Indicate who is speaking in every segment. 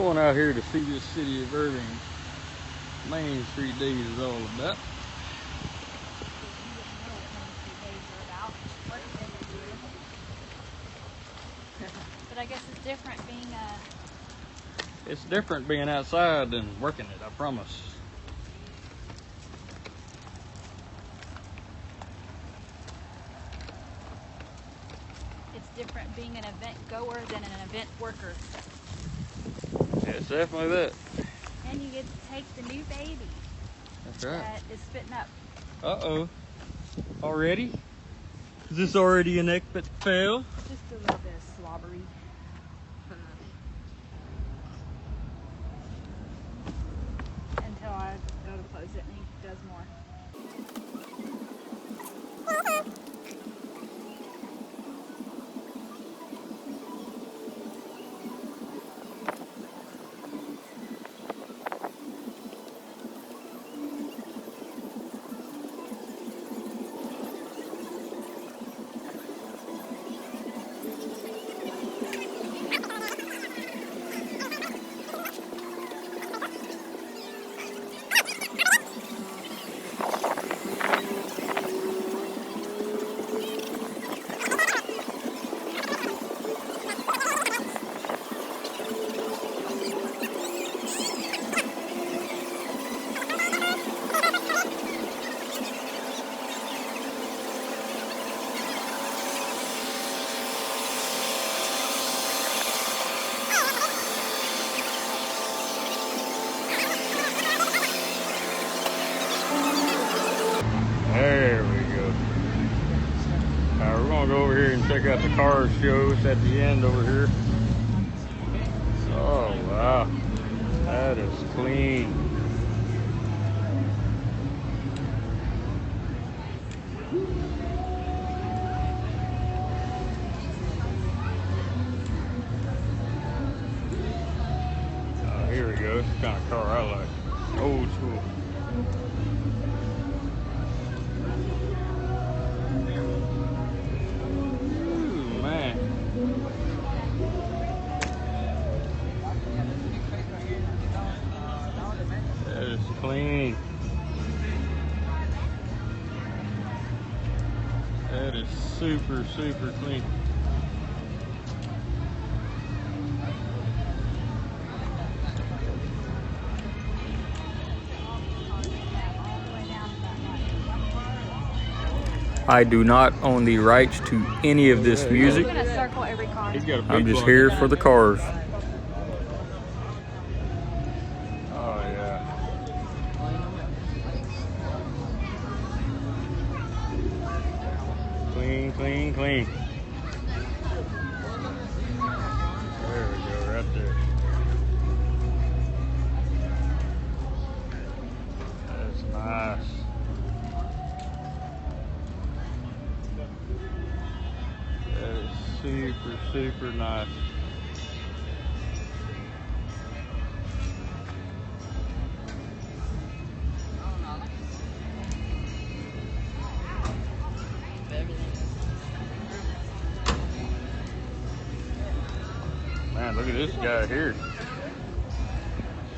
Speaker 1: going out here to see this city of Irving Main Street Days is all about.
Speaker 2: But I guess it's different being
Speaker 1: It's different being outside than working it, I promise.
Speaker 2: it's different being an event goer than an event worker.
Speaker 1: Yeah, it's definitely that.
Speaker 2: And you get to take the new baby
Speaker 1: That's right.
Speaker 2: that is spitting up.
Speaker 1: Uh-oh. Already? Is this already an epic fail?
Speaker 2: Just a little bit of slobbery. Until I go to close it and he does more.
Speaker 1: There we go. Alright, we're gonna go over here and check out the car shows at the end over here. Oh wow, that is clean. Oh, here we go. It's the kind of car I like. Old school. That is clean. That is super, super clean. I do not own the rights to any of this music.
Speaker 2: I'm gonna circle every car.
Speaker 1: I'm just here for the cars. Oh yeah. Clean, clean, clean. There we go, right there. That's nice. That is super, super nice. Man, look at this guy here.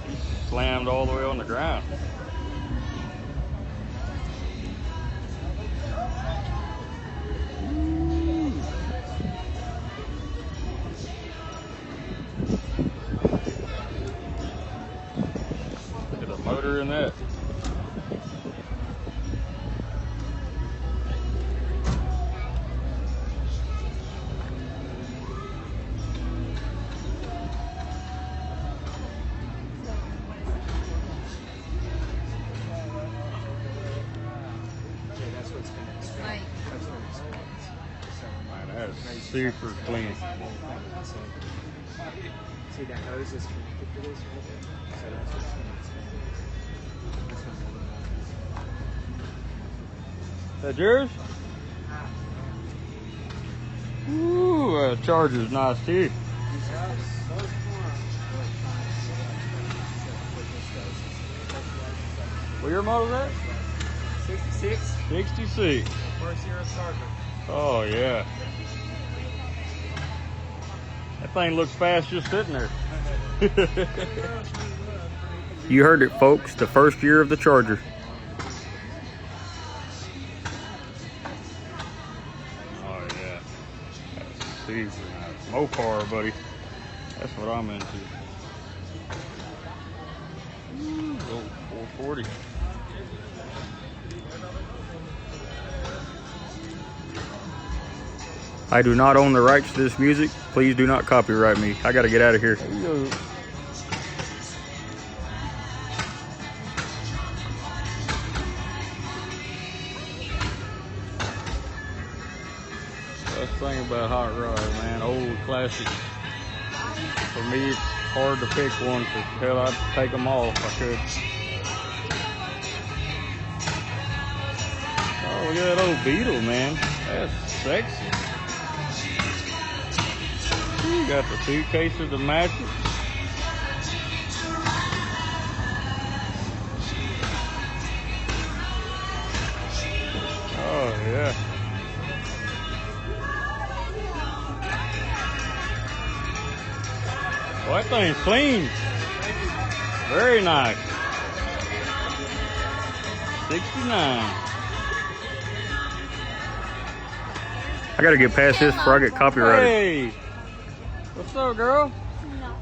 Speaker 1: He's slammed all the way on the ground. Look at the motor in that. Man, that's super clean.
Speaker 3: See that hose is connected to this right there? So that's what's
Speaker 1: Is that yours? Ooh, that charger's nice too. What your model's at?
Speaker 3: 66.
Speaker 1: 66.
Speaker 3: First year of sergeant.
Speaker 1: Oh yeah. That thing looks fast just sitting there. You heard it, folks. The first year of the Charger. Oh, yeah. That's super nice. Mopar, buddy. That's what I'm into. Old 440. I do not own the rights to this music. Please do not copyright me. I gotta get out of here. Best thing about hot rod, man, old classics. For me, it's hard to pick one, because hell, I'd take them all if I could. Oh, look at that old Beetle, man. That's sexy. You got the suitcases to match it. Oh, yeah. Well, that thing's clean. Very nice. 69. I gotta get past this before I get copyrighted. Hey! What's up, girl?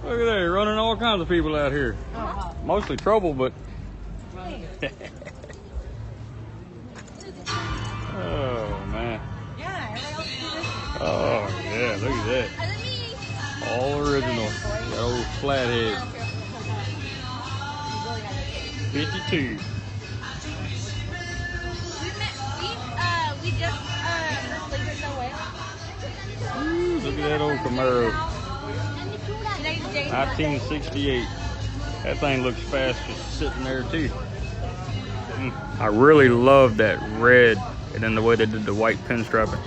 Speaker 1: Look at that, you're running all kinds of people out here. Mostly trouble, but... Oh, man. Oh, yeah, look at that. All original. That old flathead. 52.
Speaker 2: We just replaced it away.
Speaker 1: Ooh, look at that old Camaro. 1968. That thing looks fast just sitting there too. I really love that red and then the way they did the white pinstriping.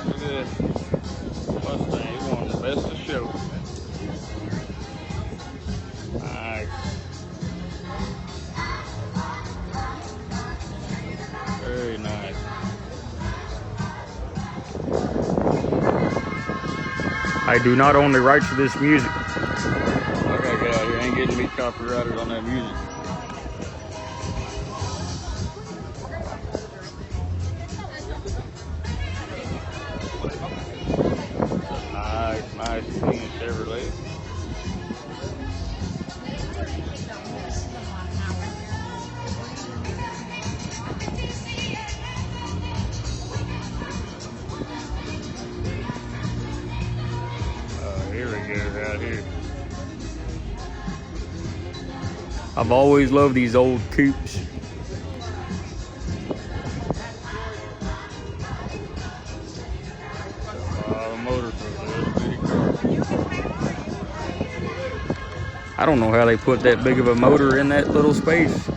Speaker 1: Look at this Mustang. It's one of the best to show. Nice. Very nice. I do not own the rights to this music. I gotta get out of here. I ain't getting me copyrighted on that music. Nice clean Chevrolet. Here we go, right here. I've always loved these old coupes. Motor for this big car. I don't know how they put that big of a motor in that little space.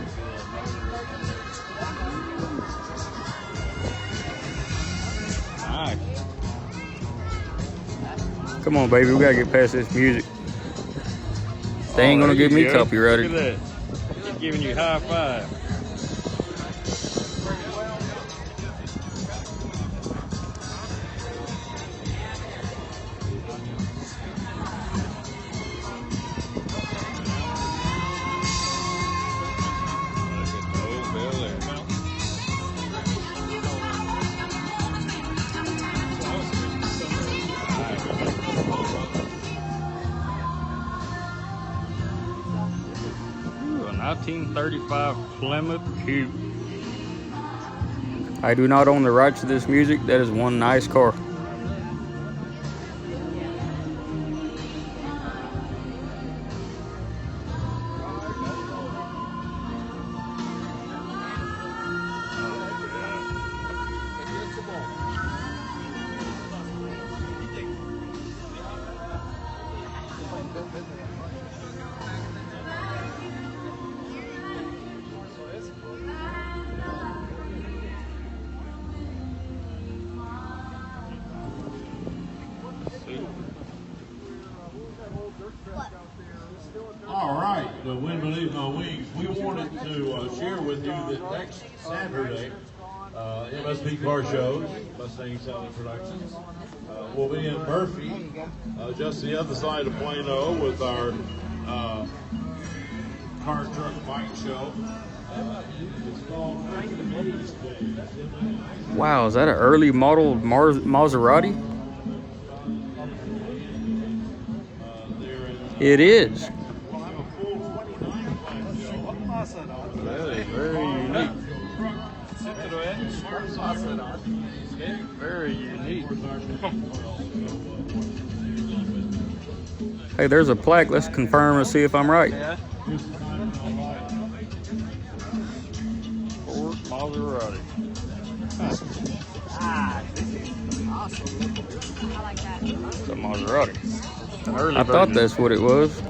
Speaker 1: Nice. Come on, baby, we gotta get past this music. They ain't gonna give me copyrighted. Look at that. He's giving you high five. A 1935 Plymouth Coupe. I do not own the rights to this music. That is one nice car.
Speaker 4: All right, the Wind Beneath My Wings. We wanted to share with you that next Saturday MSP Car Shows, Mustang Sally Productions. We'll be in Murphy, just the other side of Plano, with our car truck bike show. It's called Haze Day.
Speaker 1: Wow, is that an early model Maserati? It is.
Speaker 4: We'll have a full 29 flag show.
Speaker 1: That is very unique. Very unique. Hey, there's a plaque. Let's confirm and see if I'm right. Ford Maserati.
Speaker 2: I like that.
Speaker 1: It's a Maserati. An early
Speaker 3: I
Speaker 1: version.
Speaker 3: thought that's what it was.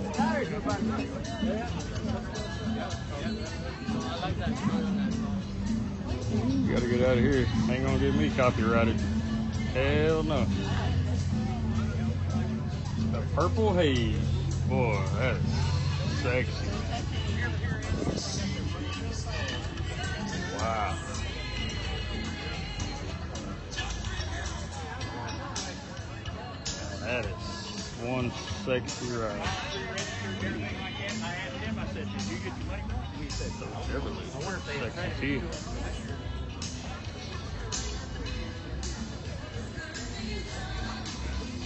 Speaker 1: You gotta get out of here. Ain't gonna get me copyrighted. Hell no. The purple haze. Boy, that is sexy. Wow. That is one sexy ride. Sexy too.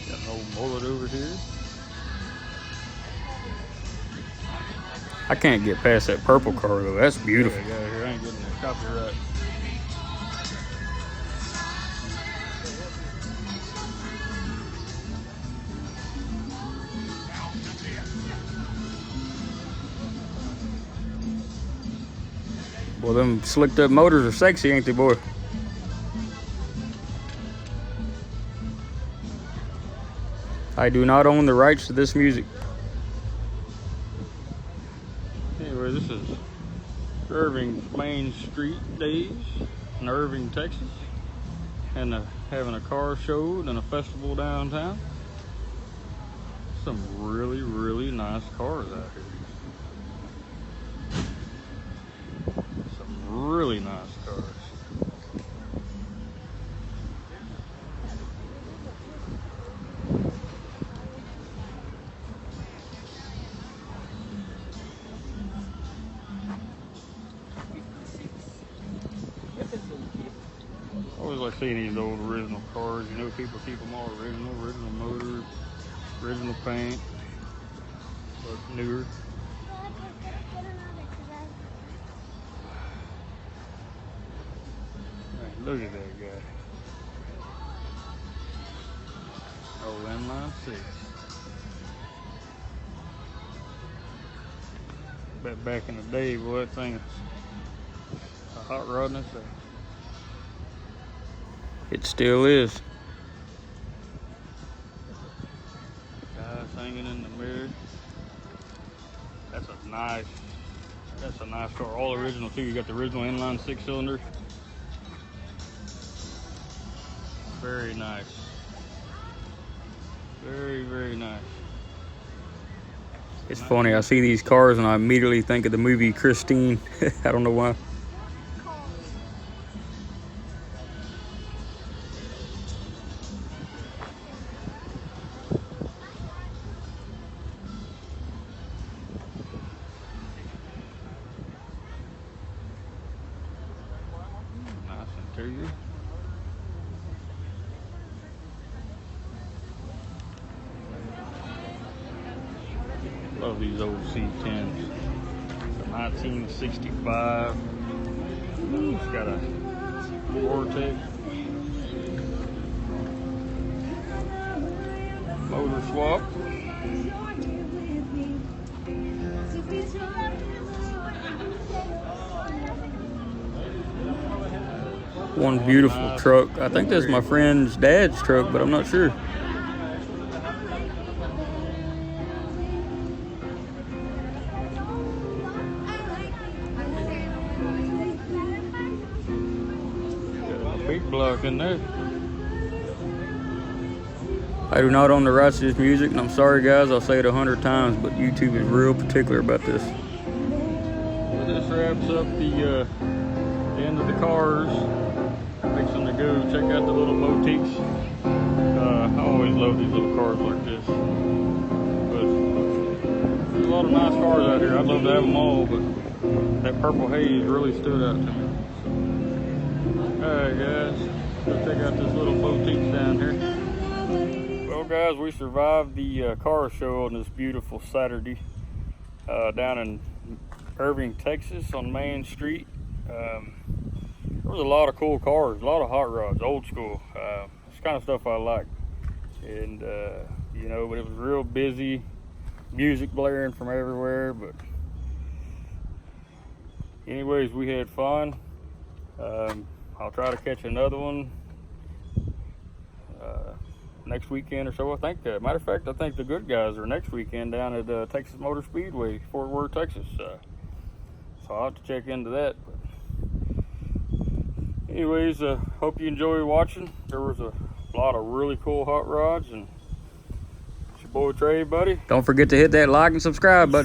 Speaker 1: Got an old mullet over here.
Speaker 3: I can't get past that purple car though. That's beautiful.
Speaker 1: Yeah, here. I ain't getting the copyright.
Speaker 3: Well, them slicked up motors are sexy, ain't they, boy? I do not own the rights to this music.
Speaker 1: Anyway, this is Irving Main Street days in Irving, Texas, and having a car show and a festival downtown. Some really, really nice cars out here. Some really nice cars. I always like seeing these old original cars. You know, people keep them all original motors, original paint, but newer. Man, look at that guy. Oh, inline six. Bet back in the day, boy, that thing is a hot rod in itself.
Speaker 3: It still is.
Speaker 1: Guys hanging in the mirror. That's a nice car. All original too. You got the original inline 6-cylinder. Very nice. Very, very nice.
Speaker 3: It's funny, I see these cars and I immediately think of the movie Christine. I don't know why.
Speaker 1: Nice interior. Love these old C10s. It's a 1965. It's got a Vortex motor swap.
Speaker 3: One beautiful truck. I think that's my friend's dad's truck, but I'm not sure.
Speaker 1: Got a big block in there.
Speaker 3: I do not own the rights to this music, and I'm sorry guys, I'll say it 100 times, but YouTube is real particular about this.
Speaker 1: Well, this wraps up the end of the cars fixing to go check out the little boutiques. I always love these little cars like this. But there's a lot of nice cars out here. I'd love to have them all, but that purple Haze really stood out to me. Alright guys, let's check out this little boutique down here. Well guys, we survived the car show on this beautiful Saturday down in Irving, Texas on Main Street. There was a lot of cool cars, a lot of hot rods, old school. It's kind of stuff I like. And you know, but it was real busy, music blaring from everywhere. But anyways, we had fun. I'll try to catch another one next weekend or so. I think, matter of fact, I think the good guys are next weekend down at Texas Motor Speedway, Fort Worth, Texas. So I'll have to check into that. But anyways, hope you enjoy watching. There was a lot of really cool hot rods, and it's your boy Trey, buddy.
Speaker 3: Don't forget to hit that like and subscribe button.